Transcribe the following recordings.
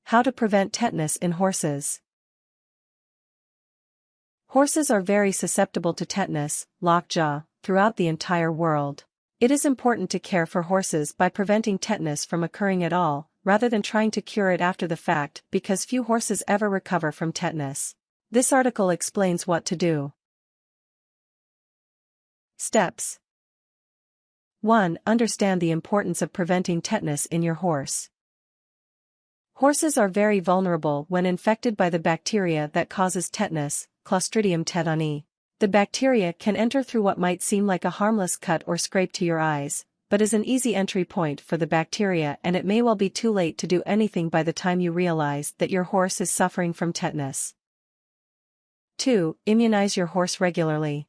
How to prevent tetanus in horses. Horses are very susceptible to tetanus, lockjaw, throughout the entire world. It is important to care for horses by preventing tetanus from occurring at all, rather than trying to cure it after the fact, because few horses ever recover from tetanus. This article explains what to do. Steps. 1. Understand the importance of preventing tetanus in your horse. Horses are very vulnerable when infected by the bacteria that causes tetanus, Clostridium tetani. The bacteria can enter through what might seem like a harmless cut or scrape to your eyes, but is an easy entry point for the bacteria, and it may well be too late to do anything by the time you realize that your horse is suffering from tetanus. 2. Immunize your horse regularly.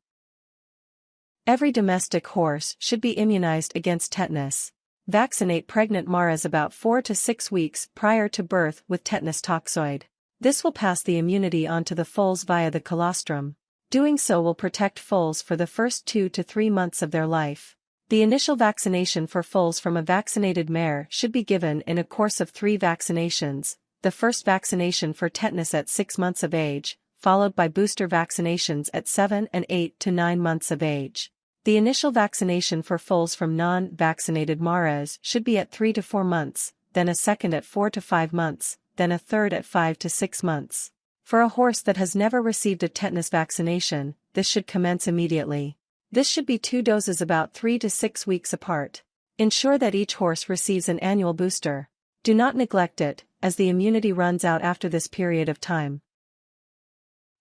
Every domestic horse should be immunized against tetanus. Vaccinate pregnant maras about 4 to 6 weeks prior to birth with tetanus toxoid. This will pass the immunity on to the foals via the colostrum. Doing so will protect foals for the first 2 to 3 months of their life. The initial vaccination for foals from a vaccinated mare should be given in a course of 3 vaccinations, the first vaccination for tetanus at 6 months of age, followed by booster vaccinations at 7 and 8 to 9 months of age. The initial vaccination for foals from non-vaccinated maras should be at 3 to 4 months, then a second at 4 to 5 months, then a third at 5 to 6 months. For a horse that has never received a tetanus vaccination, this should commence immediately. This should be 2 doses about 3 to 6 weeks apart. Ensure that each horse receives an annual booster. Do not neglect it, as the immunity runs out after this period of time.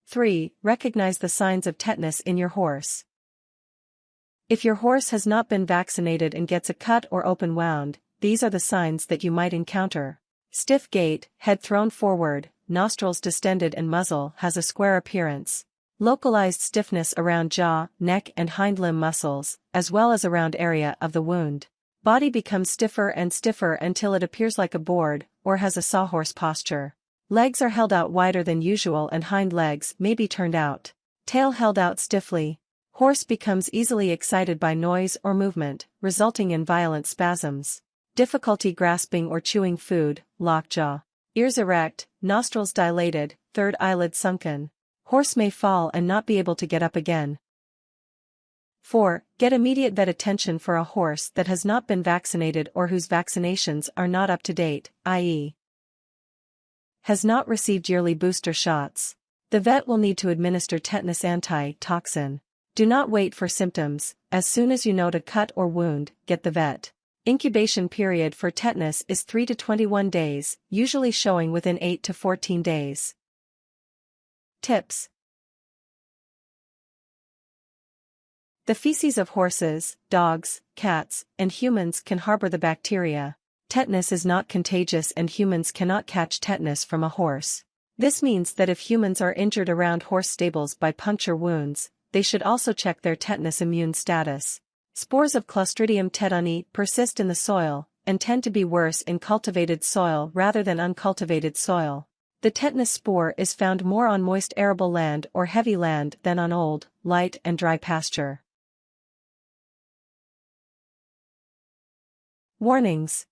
3. Recognize the signs of tetanus in your horse. If your horse has not been vaccinated and gets a cut or open wound, these are the signs that you might encounter. Stiff gait, head thrown forward, nostrils distended and muzzle has a square appearance. Localized stiffness around jaw, neck and hind limb muscles, as well as around area of the wound. Body becomes stiffer and stiffer until it appears like a board, or has a sawhorse posture. Legs are held out wider than usual and hind legs may be turned out. Tail held out stiffly. Horse becomes easily excited by noise or movement, resulting in violent spasms. Difficulty grasping or chewing food, lockjaw. Ears erect, nostrils dilated, third eyelid sunken. Horse may fall and not be able to get up again. 4. Get immediate vet attention for a horse that has not been vaccinated or whose vaccinations are not up to date, i.e., has not received yearly booster shots. The vet will need to administer tetanus anti-toxin. Do not wait for symptoms. As soon as you note a cut or wound, get the vet. Incubation period for tetanus is 3 to 21 days, usually showing within 8 to 14 days. Tips. The feces of horses, dogs, cats, and humans can harbor the bacteria. Tetanus is not contagious and humans cannot catch tetanus from a horse. This means that if humans are injured around horse stables by puncture wounds, they should also check their tetanus immune status. Spores of Clostridium tetani persist in the soil, and tend to be worse in cultivated soil rather than uncultivated soil. The tetanus spore is found more on moist arable land or heavy land than on old, light and dry pasture. Warnings.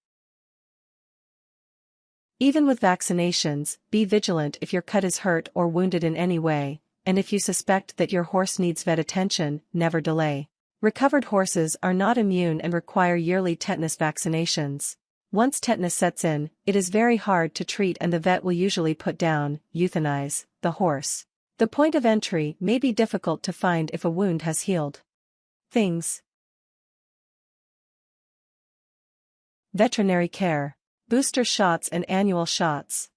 Even with vaccinations, be vigilant if your cut is hurt or wounded in any way, and if you suspect that your horse needs vet attention, never delay. Recovered horses are not immune and require yearly tetanus vaccinations. Once tetanus sets in, it is very hard to treat and the vet will usually put down, euthanize, the horse. The point of entry may be difficult to find if a wound has healed. Things. Veterinary care. Booster shots and annual shots.